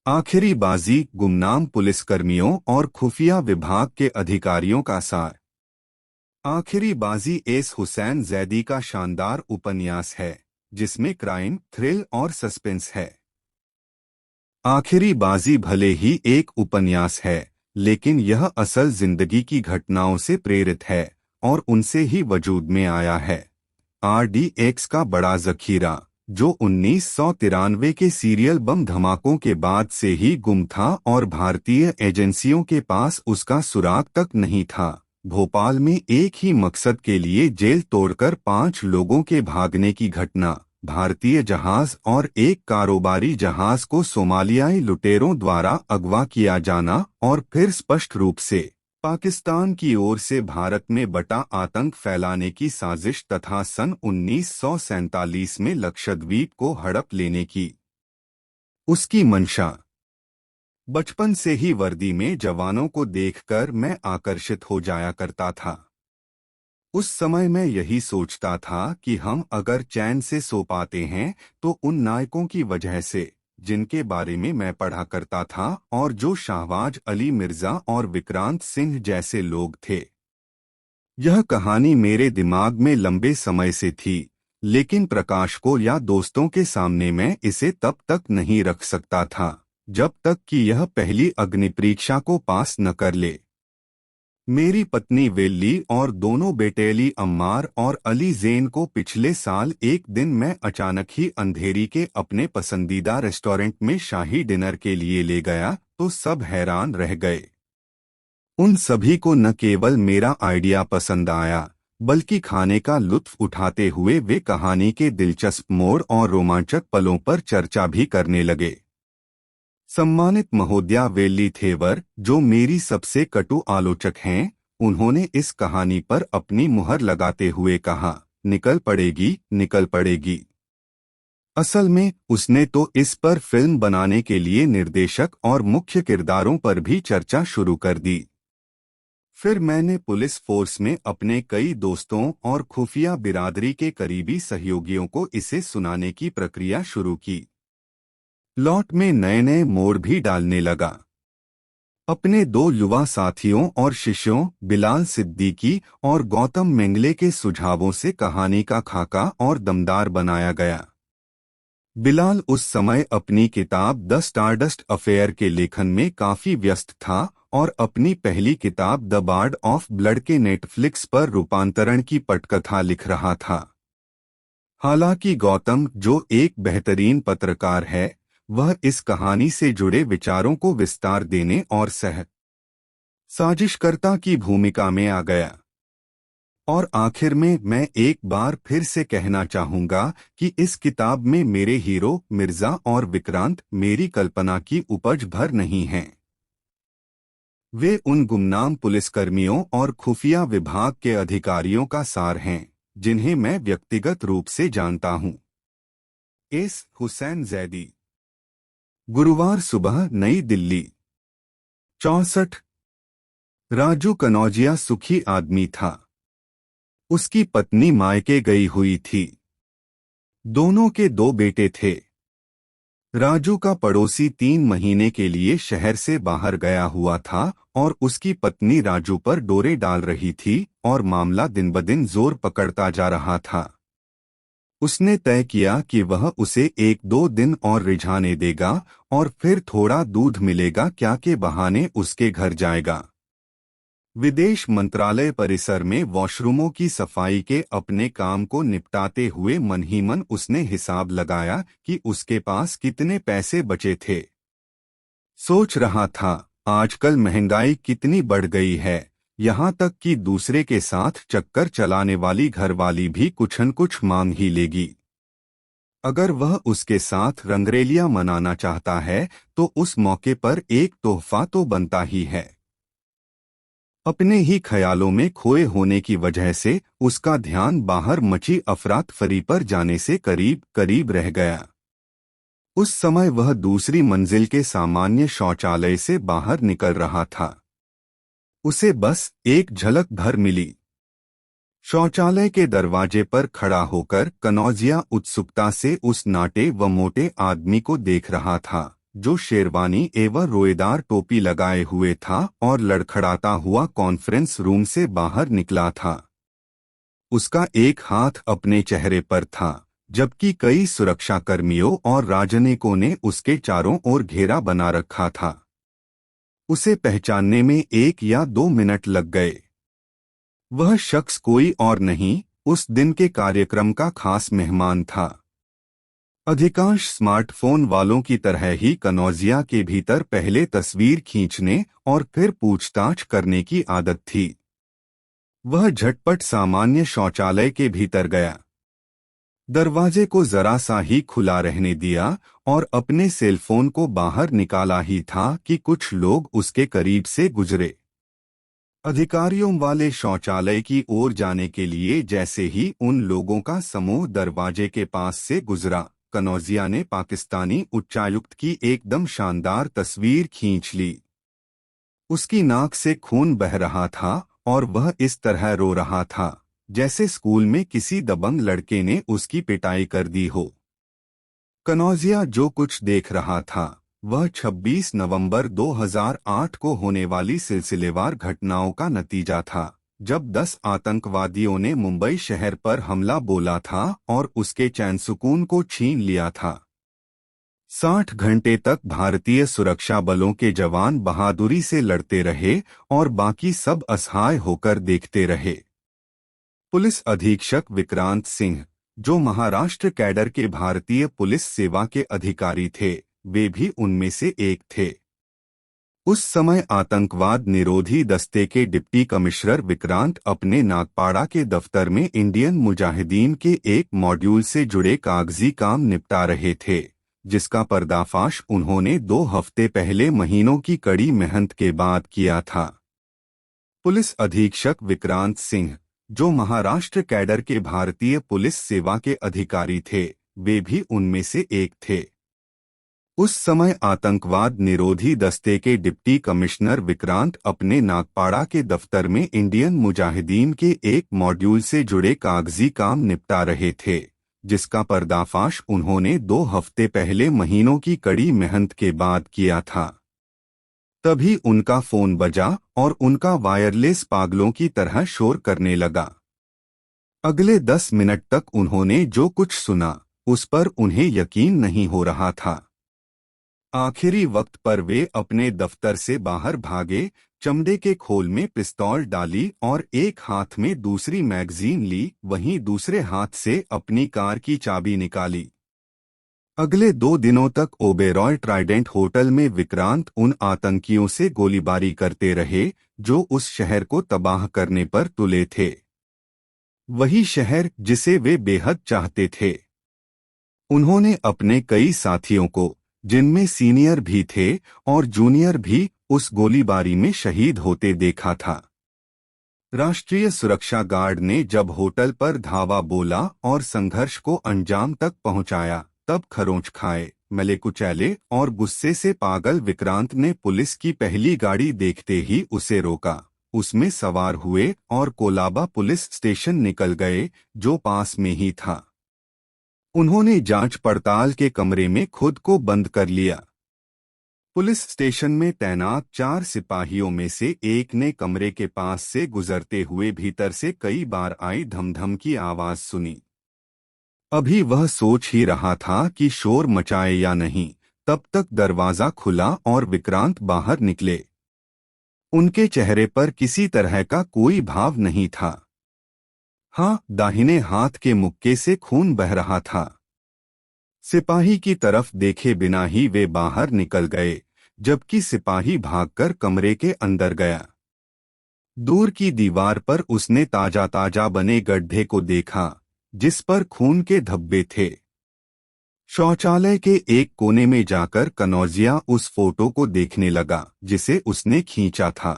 आखिरी बाजी गुमनाम पुलिसकर्मियों और खुफिया विभाग के अधिकारियों का सार। आखिरी बाजी एस हुसैन जैदी का शानदार उपन्यास है जिसमें क्राइम, थ्रिल और सस्पेंस है। आखिरी बाजी भले ही एक उपन्यास है, लेकिन यह असल जिंदगी की घटनाओं से प्रेरित है और उनसे ही वजूद में आया है। RDX का बड़ा जखीरा, जो 1993 के सीरियल बम धमाकों के बाद से ही गुम था और भारतीय एजेंसियों के पास उसका सुराग तक नहीं था। भोपाल में एक ही मकसद के लिए जेल तोड़कर 5 लोगों के भागने की घटना, भारतीय जहाज और एक कारोबारी जहाज को सोमालियाई लुटेरों द्वारा अगवा किया जाना और फिर स्पष्ट रूप से पाकिस्तान की ओर से भारत में बटा आतंक फैलाने की साजिश तथा सन 1947 में लक्षद्वीप को हड़प लेने की उसकी मंशा। बचपन से ही वर्दी में जवानों को देखकर मैं आकर्षित हो जाया करता था। उस समय मैं यही सोचता था कि हम अगर चैन से सो पाते हैं तो उन नायकों की वजह से, जिनके बारे में मैं पढ़ा करता था और जो शाहबाज अली मिर्जा और विक्रांत सिंह जैसे लोग थे। यह कहानी मेरे दिमाग में लंबे समय से थी, लेकिन प्रकाश को या दोस्तों के सामने मैं इसे तब तक नहीं रख सकता था जब तक कि यह पहली अग्निपरीक्षा को पास न कर ले। मेरी पत्नी वेल्ली और दोनों बेटे अली अम्मार और अली जैन को पिछले साल एक दिन मैं अचानक ही अंधेरी के अपने पसंदीदा रेस्टोरेंट में शाही डिनर के लिए ले गया तो सब हैरान रह गए। उन सभी को न केवल मेरा आइडिया पसंद आया, बल्कि खाने का लुत्फ उठाते हुए वे कहानी के दिलचस्प मोड़ और रोमांचक पलों पर चर्चा भी करने लगे। सम्मानित महोदया वेल्ली थेवर, जो मेरी सबसे कटु आलोचक हैं, उन्होंने इस कहानी पर अपनी मुहर लगाते हुए कहा, निकल पड़ेगी, निकल पड़ेगी। असल में उसने तो इस पर फिल्म बनाने के लिए निर्देशक और मुख्य किरदारों पर भी चर्चा शुरू कर दी। फिर मैंने पुलिस फोर्स में अपने कई दोस्तों और खुफिया बिरादरी के करीबी सहयोगियों को इसे सुनाने की प्रक्रिया शुरू की। प्लॉट में नए नए मोड़ भी डालने लगा। अपने 2 युवा साथियों और शिष्यों बिलाल सिद्दीकी और गौतम मेंगले के सुझावों से कहानी का खाका और दमदार बनाया गया। बिलाल उस समय अपनी किताब द स्टारडस्ट अफेयर के लेखन में काफी व्यस्त था और अपनी पहली किताब द बार्ड ऑफ ब्लड के नेटफ्लिक्स पर रूपांतरण की पटकथा लिख रहा था। हालांकि गौतम, जो एक बेहतरीन पत्रकार है, वह इस कहानी से जुड़े विचारों को विस्तार देने और साजिशकर्ता की भूमिका में आ गया। और आखिर में मैं एक बार फिर से कहना चाहूंगा कि इस किताब में मेरे हीरो मिर्जा और विक्रांत मेरी कल्पना की उपज भर नहीं हैं। वे उन गुमनाम पुलिसकर्मियों और खुफिया विभाग के अधिकारियों का सार हैं जिन्हें मैं व्यक्तिगत रूप से जानता हूं। एस हुसैन जैदी। गुरुवार सुबह, नई दिल्ली। 64। राजू कनौजिया सुखी आदमी था। उसकी पत्नी मायके गई हुई थी। दोनों के 2 बेटे थे। राजू का पड़ोसी 3 महीने के लिए शहर से बाहर गया हुआ था और उसकी पत्नी राजू पर डोरे डाल रही थी और मामला दिन ब दिन जोर पकड़ता जा रहा था। उसने तय किया कि वह उसे 1-2 दिन और रिझाने देगा और फिर थोड़ा दूध मिलेगा क्या के बहाने उसके घर जाएगा। विदेश मंत्रालय परिसर में वॉशरूमों की सफाई के अपने काम को निपटाते हुए मन ही मन उसने हिसाब लगाया कि उसके पास कितने पैसे बचे थे। सोच रहा था, आजकल महंगाई कितनी बढ़ गई है, यहाँ तक कि दूसरे के साथ चक्कर चलाने वाली घरवाली भी कुछ न कुछ मांग ही लेगी। अगर वह उसके साथ रंगरेलियां मनाना चाहता है तो उस मौके पर एक तोहफा तो बनता ही है। अपने ही ख्यालों में खोए होने की वजह से उसका ध्यान बाहर मची अफरातफरी पर जाने से करीब करीब रह गया। उस समय वह दूसरी मंजिल के सामान्य शौचालय से बाहर निकल रहा था। उसे बस एक झलक भर मिली। शौचालय के दरवाजे पर खड़ा होकर कनौजिया उत्सुकता से उस नाटे व मोटे आदमी को देख रहा था जो शेरवानी एवं रोएदार टोपी लगाए हुए था और लड़खड़ाता हुआ कॉन्फ्रेंस रूम से बाहर निकला था। उसका एक हाथ अपने चेहरे पर था, जबकि कई सुरक्षाकर्मियों और राजनयिकों ने उसके चारों ओर घेरा बना रखा था। उसे पहचानने में 1 या 2 मिनट लग गए। वह शख्स कोई और नहीं, उस दिन के कार्यक्रम का खास मेहमान था। अधिकांश स्मार्टफोन वालों की तरह ही कनौजिया के भीतर पहले तस्वीर खींचने और फिर पूछताछ करने की आदत थी। वह झटपट सामान्य शौचालय के भीतर गया, दरवाजे को जरा सा ही खुला रहने दिया और अपने सेलफोन को बाहर निकाला ही था कि कुछ लोग उसके करीब से गुजरे। अधिकारियों वाले शौचालय की ओर जाने के लिए जैसे ही उन लोगों का समूह दरवाजे के पास से गुजरा, कनौजिया ने पाकिस्तानी उच्चायुक्त की एकदम शानदार तस्वीर खींच ली। उसकी नाक से खून बह रहा था और वह इस तरह रो रहा था जैसे स्कूल में किसी दबंग लड़के ने उसकी पिटाई कर दी हो। कनौजिया जो कुछ देख रहा था वह 26 नवंबर 2008 को होने वाली सिलसिलेवार घटनाओं का नतीजा था, जब 10 आतंकवादियों ने मुंबई शहर पर हमला बोला था और उसके चैन सुकून को छीन लिया था। 60 घंटे तक भारतीय सुरक्षा बलों के जवान बहादुरी से लड़ते रहे और बाकी सब असहाय होकर देखते रहे। पुलिस अधीक्षक विक्रांत सिंह, जो महाराष्ट्र कैडर के भारतीय पुलिस सेवा के अधिकारी थे, वे भी उनमें से एक थे। उस समय आतंकवाद निरोधी दस्ते के डिप्टी कमिश्नर विक्रांत अपने नागपाड़ा के दफ्तर में इंडियन मुजाहिदीन के एक मॉड्यूल से जुड़े कागजी काम निपटा रहे थे, जिसका पर्दाफाश उन्होंने 2 हफ्ते पहले महीनों की कड़ी मेहनत के बाद किया था। पुलिस अधीक्षक विक्रांत सिंह, जो महाराष्ट्र कैडर के भारतीय पुलिस सेवा के अधिकारी थे, वे भी उनमें से एक थे। उस समय आतंकवाद निरोधी दस्ते के डिप्टी कमिश्नर विक्रांत अपने नागपाड़ा के दफ्तर में इंडियन मुजाहिदीन के एक मॉड्यूल से जुड़े कागजी काम निपटा रहे थे, जिसका पर्दाफाश उन्होंने 2 हफ्ते पहले महीनों की कड़ी मेहनत के बाद किया था। तभी उनका फोन बजा और उनका वायरलेस पागलों की तरह शोर करने लगा। अगले 10 मिनट तक उन्होंने जो कुछ सुना उस पर उन्हें यकीन नहीं हो रहा था। आखिरी वक्त पर वे अपने दफ्तर से बाहर भागे, चमड़े के खोल में पिस्तौल डाली और एक हाथ में दूसरी मैगजीन ली, वहीं दूसरे हाथ से अपनी कार की चाबी निकाली। अगले 2 दिनों तक ओबेरॉय ट्राइडेंट होटल में विक्रांत उन आतंकियों से गोलीबारी करते रहे जो उस शहर को तबाह करने पर तुले थे, वही शहर जिसे वे बेहद चाहते थे। उन्होंने अपने कई साथियों को, जिनमें सीनियर भी थे और जूनियर भी, उस गोलीबारी में शहीद होते देखा था। राष्ट्रीय सुरक्षा गार्ड ने जब होटल पर धावा बोला और संघर्ष को अंजाम तक पहुंचाया, तब खरोंच खाए, मले कुचैले और गुस्से से पागल विक्रांत ने पुलिस की पहली गाड़ी देखते ही उसे रोका, उसमें सवार हुए और कोलाबा पुलिस स्टेशन निकल गए, जो पास में ही था। उन्होंने जांच पड़ताल के कमरे में खुद को बंद कर लिया। पुलिस स्टेशन में तैनात 4 सिपाहियों में से एक ने कमरे के पास से गुजरते हुए भीतर से कई बार आई धमधम की आवाज सुनी। अभी वह सोच ही रहा था कि शोर मचाए या नहीं, तब तक दरवाजा खुला और विक्रांत बाहर निकले। उनके चेहरे पर किसी तरह का कोई भाव नहीं था। हाँ, दाहिने हाथ के मुक्के से खून बह रहा था। सिपाही की तरफ देखे बिना ही वे बाहर निकल गए, जबकि सिपाही भागकर कमरे के अंदर गया। दूर की दीवार पर उसने ताजा ताजा बने गड्ढे को देखा, जिस पर खून के धब्बे थे। शौचालय के एक कोने में जाकर कनौजिया उस फोटो को देखने लगा जिसे उसने खींचा था।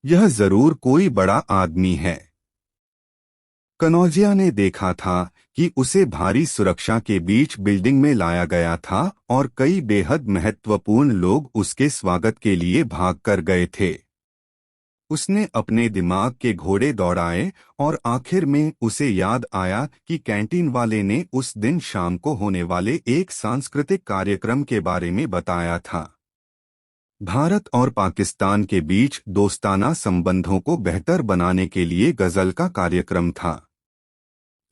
यह जरूर कोई बड़ा आदमी है। कनौजिया ने देखा था कि उसे भारी सुरक्षा के बीच बिल्डिंग में लाया गया था और कई बेहद महत्वपूर्ण लोग उसके स्वागत के लिए भागकर गए थे। उसने अपने दिमाग के घोड़े दौड़ाए और आखिर में उसे याद आया कि कैंटीन वाले ने उस दिन शाम को होने वाले एक सांस्कृतिक कार्यक्रम के बारे में बताया था। भारत और पाकिस्तान के बीच दोस्ताना संबंधों को बेहतर बनाने के लिए गजल का कार्यक्रम था।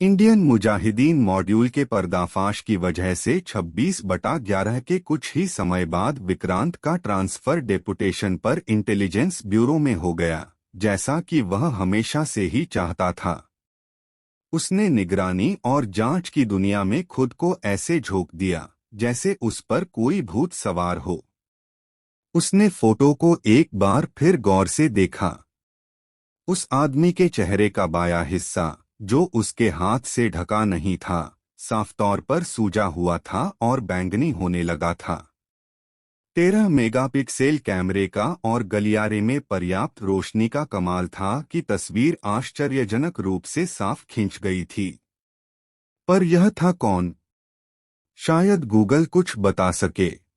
इंडियन मुजाहिदीन मॉड्यूल के पर्दाफाश की वजह से 26/11 के कुछ ही समय बाद विक्रांत का ट्रांसफर डेपुटेशन पर इंटेलिजेंस ब्यूरो में हो गया, जैसा कि वह हमेशा से ही चाहता था। उसने निगरानी और जांच की दुनिया में खुद को ऐसे झोंक दिया जैसे उस पर कोई भूत सवार हो। उसने फोटो को एक बार फिर गौर से देखा। उस आदमी के चेहरे का बायां हिस्सा, जो उसके हाथ से ढका नहीं था, साफ तौर पर सूजा हुआ था और बैंगनी होने लगा था। 13 मेगापिक्सल कैमरे का और गलियारे में पर्याप्त रोशनी का कमाल था कि तस्वीर आश्चर्यजनक रूप से साफ खींच गई थी। पर यह था कौन? शायद गूगल कुछ बता सके।